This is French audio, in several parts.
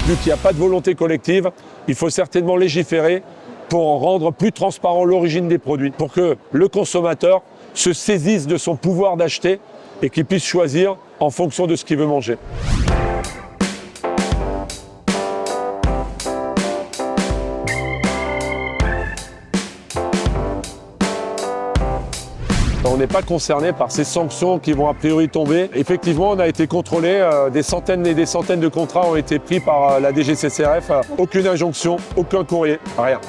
Vu qu'il n'y a pas de volonté collective, il faut certainement légiférer pour rendre plus transparent l'origine des produits, pour que le consommateur se saisisse de son pouvoir d'acheter et qu'il puisse choisir en fonction de ce qu'il veut manger. On n'est pas concerné par ces sanctions qui vont a priori tomber. Effectivement, on a été contrôlé, des centaines et des centaines de contrats ont été pris par la DGCCRF. Aucune injonction, aucun courrier, rien.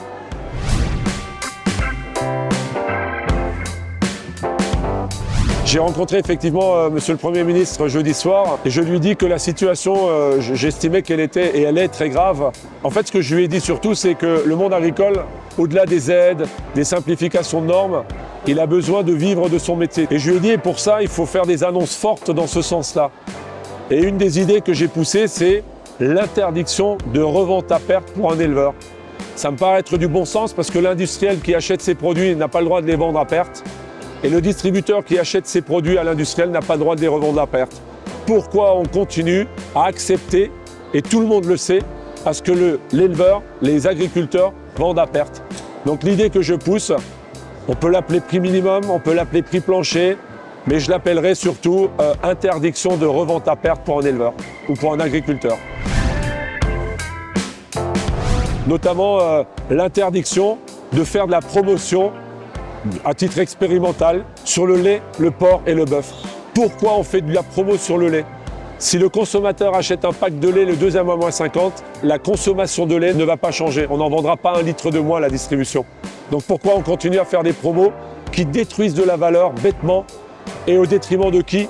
J'ai rencontré effectivement Monsieur le Premier ministre jeudi soir et je lui ai dit que la situation, j'estimais qu'elle était et elle est très grave. En fait, ce que je lui ai dit surtout, c'est que le monde agricole, au-delà des aides, des simplifications de normes, il a besoin de vivre de son métier. Et je lui ai dit, et pour ça, il faut faire des annonces fortes dans ce sens-là. Et une des idées que j'ai poussées, c'est l'interdiction de revente à perte pour un éleveur. Ça me paraît être du bon sens parce que l'industriel qui achète ses produits n'a pas le droit de les vendre à perte. Et le distributeur qui achète ses produits à l'industriel n'a pas le droit de les revendre à perte. Pourquoi on continue à accepter, et tout le monde le sait, à ce que l'éleveur, les agriculteurs vendent à perte? Donc l'idée que je pousse, on peut l'appeler prix minimum, on peut l'appeler prix plancher, mais je l'appellerai surtout interdiction de revente à perte pour un éleveur ou pour un agriculteur. Notamment l'interdiction de faire de la promotion à titre expérimental sur le lait, le porc et le bœuf. Pourquoi on fait de la promo sur le lait? Si le consommateur achète un pack de lait le deuxième à moins 50, la consommation de lait ne va pas changer. On n'en vendra pas 1 litre de moins à la distribution. Donc pourquoi on continue à faire des promos qui détruisent de la valeur bêtement et au détriment de qui?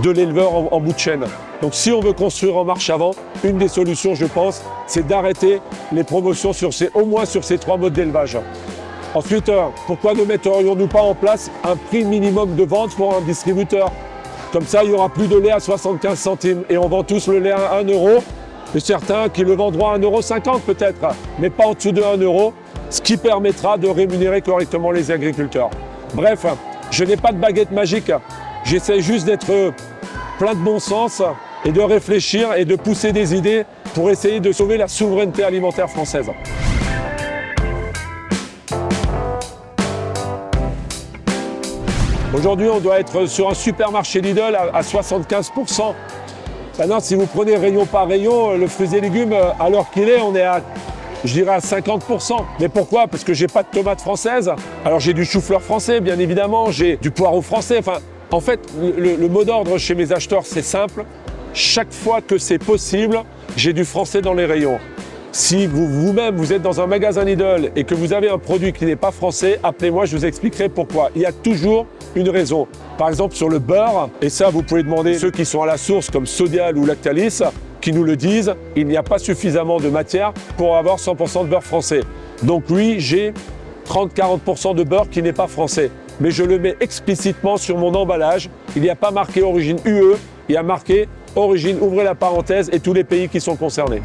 De l'éleveur en bout de chaîne. Donc si on veut construire en marche avant, une des solutions, je pense, c'est d'arrêter les promotions au moins sur ces 3 modes d'élevage. Ensuite, pourquoi ne metterions-nous pas en place un prix minimum de vente pour un distributeur? Comme ça, il n'y aura plus de lait à 75 centimes et on vend tous le lait à 1 euro. Et certains qui le vendront à 1,50 € peut-être, mais pas en dessous de 1 euro, ce qui permettra de rémunérer correctement les agriculteurs. Bref, je n'ai pas de baguette magique. J'essaie juste d'être plein de bon sens et de réfléchir et de pousser des idées pour essayer de sauver la souveraineté alimentaire française. Aujourd'hui, on doit être sur un supermarché Lidl à 75%. Maintenant, si vous prenez rayon par rayon, le fruits et légumes, à l'heure qu'il est, on est à, je dirais, à 50%. Mais pourquoi? Parce que j'ai pas de tomates françaises. Alors j'ai du chou-fleur français, bien évidemment, j'ai du poireau français. Enfin, en fait, le mot d'ordre chez mes acheteurs, c'est simple. Chaque fois que c'est possible, j'ai du français dans les rayons. Si vous-même, vous êtes dans un magasin Lidl et que vous avez un produit qui n'est pas français, appelez-moi, je vous expliquerai pourquoi. Il y a toujours une raison. Par exemple, sur le beurre, et ça, vous pouvez demander ceux qui sont à la source, comme Sodial ou Lactalis, qui nous le disent, il n'y a pas suffisamment de matière pour avoir 100% de beurre français. Donc oui, j'ai 30-40% de beurre qui n'est pas français. Mais je le mets explicitement sur mon emballage. Il n'y a pas marqué origine UE, il y a marqué origine, ouvrez la parenthèse, et tous les pays qui sont concernés.